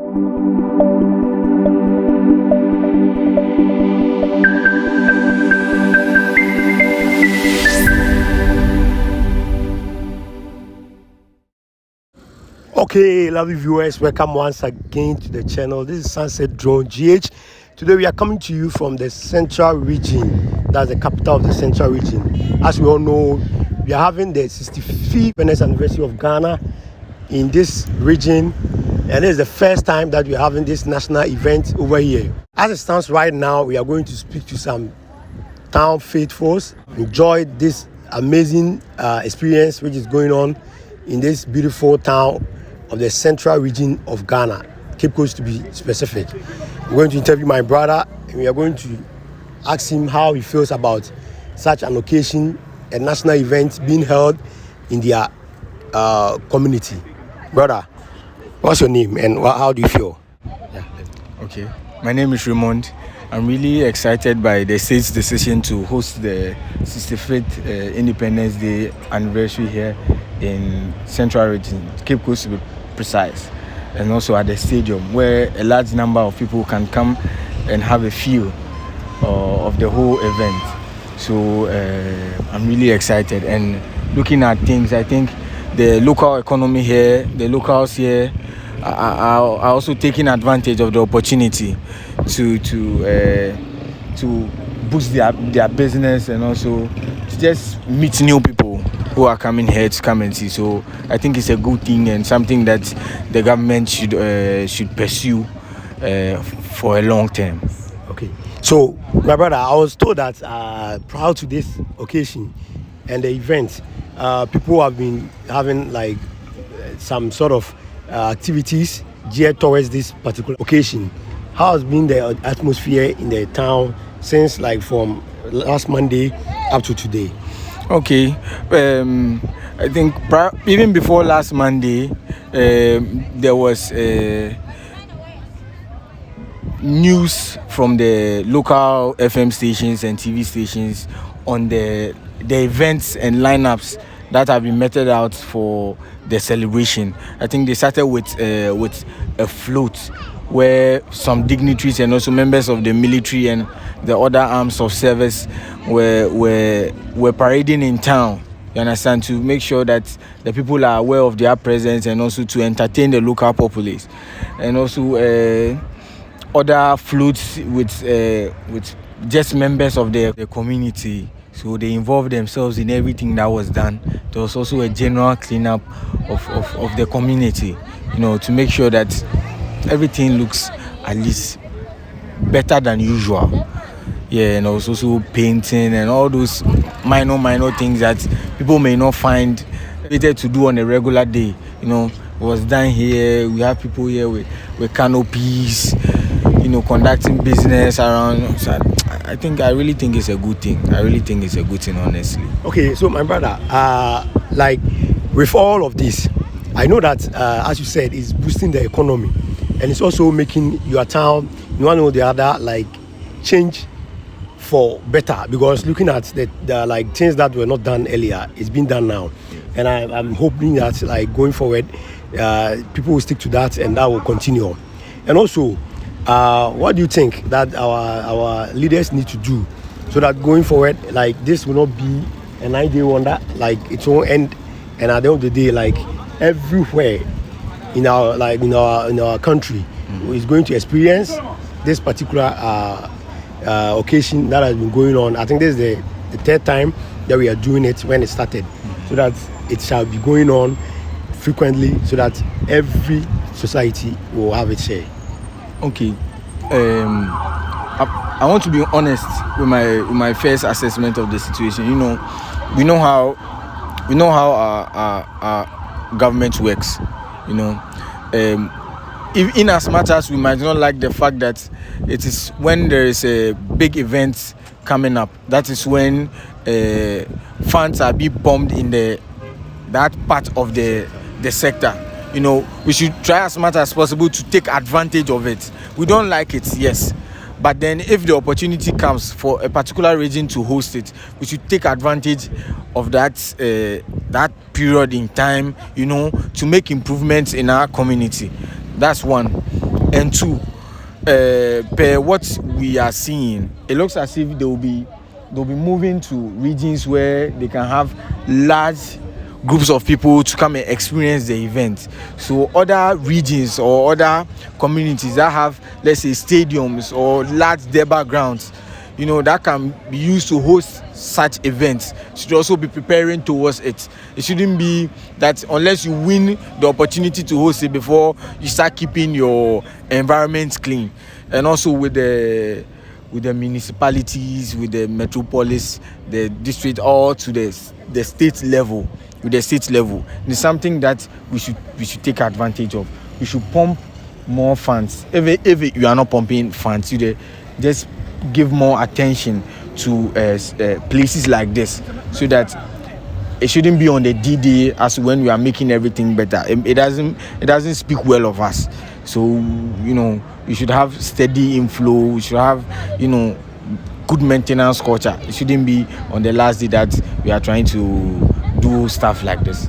Okay, lovely viewers, welcome once again to the channel. This is SunsetDroneGh. Today we are coming to you from the Central Region. That's the capital of the Central Region. As we all know, we are having the 65th independence anniversary of Ghana in this region, and this is the first time that we are having this national event over here. As it stands right now, we are going to speak to some town faithfuls, enjoy this amazing experience which is going on in this beautiful town of the Central Region of Ghana, Cape Coast to be specific. I'm going to interview my brother, and we are going to ask him how he feels about such an occasion, a national event being held in their community. Brother, what's your name and how do you feel? Yeah. Okay, my name is Raymond. I'm really excited by the state's decision to host the 65th Independence Day anniversary here in Central Region, Cape Coast to be precise, and also at the stadium where a large number of people can come and have a feel of the whole event. So I'm really excited, and looking at things, I think the local economy here, the locals here are also taking advantage of the opportunity to boost their business, and also to just meet new people who are coming here to come and see. So I think it's a good thing and something that the government should pursue for a long term. Okay. So my brother, I was told that prior to this occasion and the event, people have been having like some sort of activities geared towards this particular occasion. How has been the atmosphere in the town since like from last Monday up to today? Okay, I think even before last Monday, there was news from the local FM stations and TV stations on the events and lineups that have been meted out for the celebration. I think they started with a float where some dignitaries and also members of the military and the other arms of service were parading in town, you understand, to make sure that the people are aware of their presence and also to entertain the local populace. And also other floats with just members of the community. So they involved themselves in everything that was done. There was also a general cleanup of the community, to make sure that everything looks at least better than usual. Yeah, and also painting and all those minor things that people may not find related to do on a regular day. It was done here. We have people here with canopies, conducting business around. So I really think it's a good thing. Honestly. Okay, so my brother, like with all of this, I know that as you said, it's boosting the economy, and it's also making your town, one or the other, like change for better, because looking at the like things that were not done earlier, it's been done now, and I'm hoping that like going forward, people will stick to that and that will continue. And also, what do you think that our leaders need to do so that going forward, like this will not be a 9-day wonder, like it won't end, and at the end of the day, like everywhere in our country is going to experience this particular occasion that has been going on. I think this is the third time that we are doing it when it started, so that it shall be going on frequently, so that every society will have its share. Okay. I want to be honest with my first assessment of the situation. We know how our government works. If in as much as we might not like the fact that it is when there is a big event coming up, that is when funds are being pumped in that part of the sector. We should try as much as possible to take advantage of it. We don't like it, yes, but then if the opportunity comes for a particular region to host it, we should take advantage of that period in time, to make improvements in our community. That's one. And two, per what we are seeing, it looks as if they'll be moving to regions where they can have large groups of people to come and experience the event. So other regions or other communities that have, let's say, stadiums or large debate grounds, you know, that can be used to host such events, should also be preparing towards it. It shouldn't be that unless you win the opportunity to host it before you start keeping your environment clean. And also with the municipalities, with the metropolis, the district, or to the state level. With the state level, it's something that we should take advantage of. We should pump more funds. If you are not pumping funds, you just give more attention to places like this, so that it shouldn't be on the D-Day as when we are making everything better. It doesn't speak well of us. So, you know, we should have steady inflow. We should have, you know, good maintenance culture. It shouldn't be on the last day that we are trying to do stuff like this.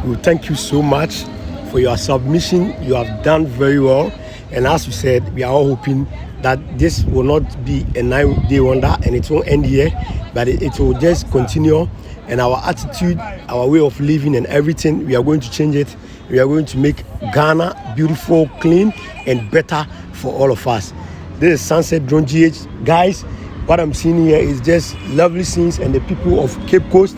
Well, thank you so much for your submission. You have done very well. And as we said, we are all hoping that this will not be a 9-day wonder and it won't end here, but it will just continue. And our attitude, our way of living and everything, we are going to change it. We are going to make Ghana beautiful, clean, and better for all of us. This is SunsetDroneGh. Guys, what I'm seeing here is just lovely scenes, and the people of Cape Coast,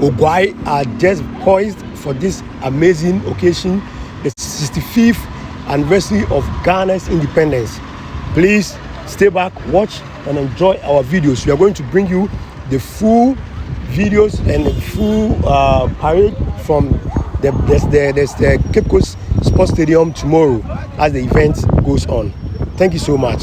Ogwai, are just poised for this amazing occasion, the 65th anniversary of Ghana's independence. Please stay back, watch, and enjoy our videos. We are going to bring you the full videos and the full parade from the Cape Coast Sports Stadium tomorrow as the event goes on. Thank you so much.